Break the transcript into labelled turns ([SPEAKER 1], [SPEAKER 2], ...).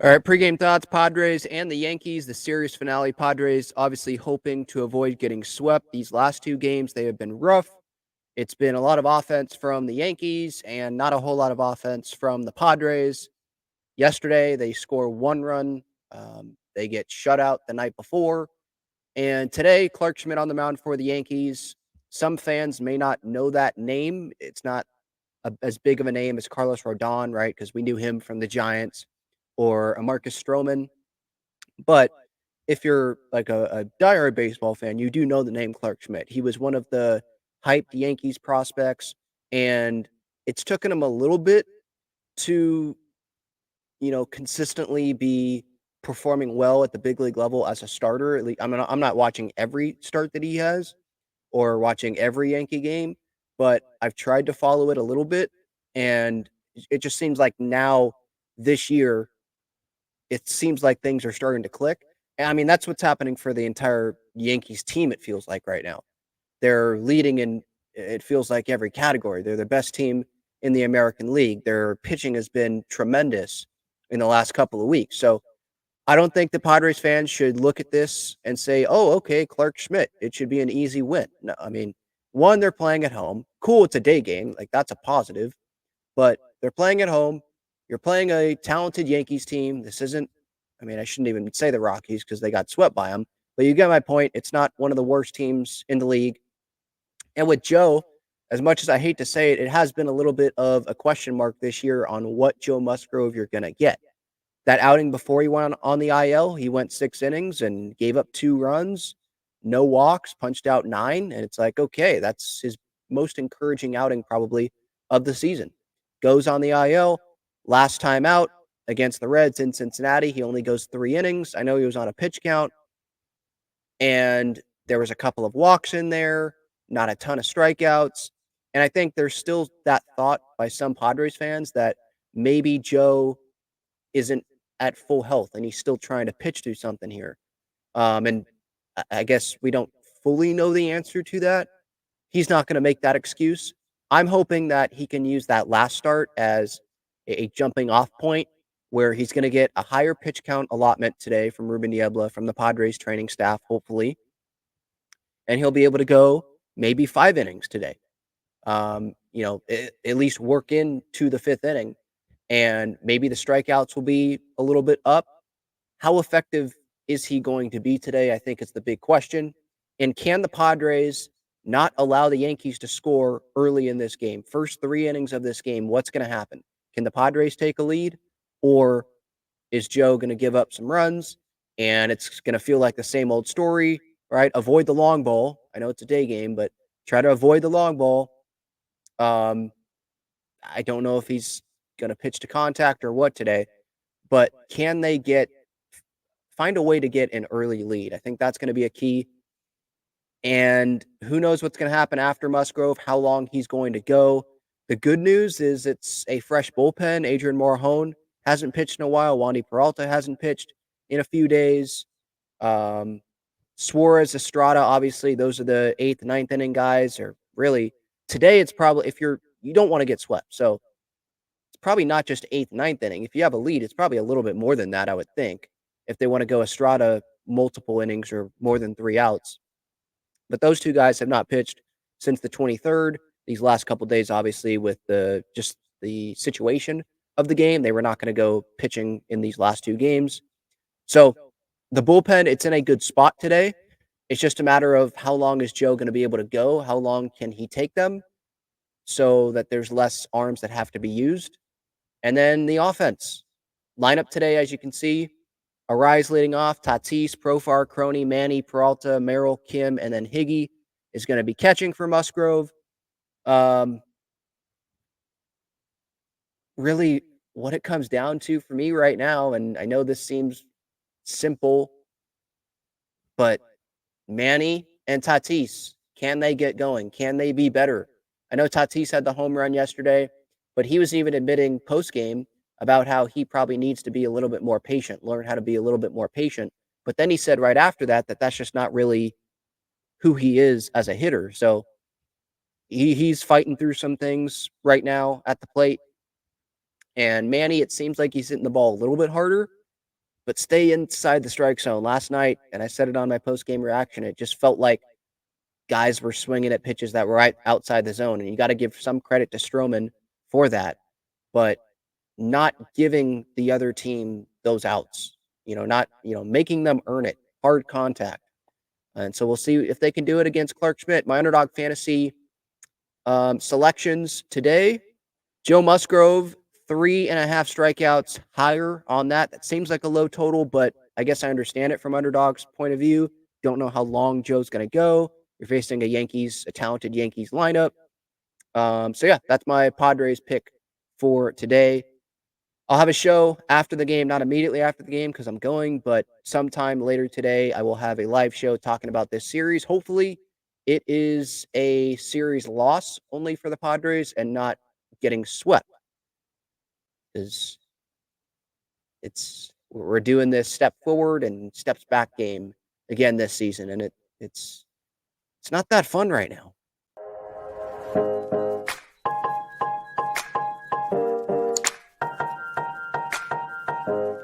[SPEAKER 1] All right, pregame thoughts, Padres and the Yankees, the series finale. Padres obviously hoping to avoid getting swept. These last two games, they have been rough. It's been a lot of offense from the Yankees and not a whole lot of offense from the Padres. Yesterday, they score one run. They get shut out the night before. And today, Clark Schmidt on the mound for the Yankees. Some fans may not know that name. It's not as big of a name as Carlos Rodon, right? Because we knew him from the Giants or a Marcus Stroman. But if you're like a diehard baseball fan, you do know the name Clark Schmidt. He was one of the hyped Yankees prospects, and it's taken him a little bit to, consistently be performing well at the big league level as a starter. At least, I'm not watching every start that he has or watching every Yankee game, but I've tried to follow it a little bit, and it just seems like now this year it seems like things are starting to click. And I mean, that's what's happening for the entire Yankees team, it feels like right now. They're leading in, it feels like, every category. They're the best team in the American League. Their pitching has been tremendous in the last couple of weeks. So I don't think the Padres fans should look at this and say, oh, okay, Clark Schmidt, it should be an easy win. No, I mean, one, they're playing at home. Cool, it's a day game. Like, that's a positive. But they're playing at home. You're playing a talented Yankees team. This isn't, I mean, I shouldn't even say the Rockies because they got swept by them. But you get my point. It's not one of the worst teams in the league. And with Joe, as much as I hate to say it, it has been a little bit of a question mark this year on what Joe Musgrove you're going to get. That outing before he went on the IL, he went 6 innings and gave up 2 runs, no walks, punched out 9. And it's like, okay, that's his most encouraging outing probably of the season. Goes on the IL, last time out against the Reds in Cincinnati. He only goes 3 innings. I know he was on a pitch count, and there was a couple of walks in there, not a ton of strikeouts. And I think there's still that thought by some Padres fans that maybe Joe isn't at full health and he's still trying to pitch through something here. And I guess we don't fully know the answer to that. He's not going to make that excuse. I'm hoping that he can use that last start as a jumping off point where he's going to get a higher pitch count allotment today from Ruben Niebla from the Padres training staff, hopefully. And he'll be able to go maybe 5 innings today. At least work into the 5th inning, and maybe the strikeouts will be a little bit up. How effective is he going to be today? I think it's the big question. And can the Padres not allow the Yankees to score early in this game? First 3 innings of this game, what's going to happen? Can the Padres take a lead, or is Joe going to give up some runs and it's going to feel like the same old story, right? Avoid the long ball. I know it's a day game, but try to avoid the long ball. I don't know if he's going to pitch to contact or what today, but can they find a way to get an early lead? I think that's going to be a key. And who knows what's going to happen after Musgrove, how long he's going to go. The good news is it's a fresh bullpen. Adrian Morejon hasn't pitched in a while. Wandy Peralta hasn't pitched in a few days. Suarez, Estrada, obviously, those are the 8th, 9th inning guys. Or really, today it's probably, if you don't want to get swept. So it's probably not just 8th, 9th inning. If you have a lead, it's probably a little bit more than that, I would think, if they want to go Estrada multiple innings or more than 3 outs. But those two guys have not pitched since the 23rd. These last couple days, obviously, with the situation of the game, they were not going to go pitching in these last 2 games. So the bullpen, it's in a good spot today. It's just a matter of how long is Joe going to be able to go? How long can he take them so that there's less arms that have to be used? And then the offense lineup today, as you can see, Arise leading off, Tatis, Profar, Crony, Manny, Peralta, Merrill, Kim, and then Higgy is going to be catching for Musgrove. Really, what it comes down to for me right now, and I know this seems simple, but Manny and Tatis, can they get going? Can they be better? I know Tatis had the home run yesterday, but he was even admitting post-game about how he probably needs to be a little bit more patient, learn how to be a little bit more patient. But then he said right after that that's just not really who he is as a hitter. So he's fighting through some things right now at the plate. And Manny, it seems like he's hitting the ball a little bit harder. but stay inside the strike zone. Last night, and I said it on my post-game reaction, it just felt like guys were swinging at pitches that were right outside the zone, and you got to give some credit to Stroman for that, but not giving the other team those outs, not, making them earn it, hard contact. And so we'll see if they can do it against Clark Schmidt. My Underdog Fantasy selections today: Joe Musgrove, 3.5 strikeouts, higher on that. That seems like a low total, but I guess I understand it from Underdog's point of view. Don't know how long Joe's going to go. You're facing a talented Yankees lineup. So yeah, that's my Padres pick for today. I'll have a show after the game, not immediately after the game because I'm going, but sometime later today, I will have a live show talking about this series. Hopefully, it is a series loss only for the Padres and not getting swept, because we're doing this step forward and steps back game again this season, and it's not that fun right now.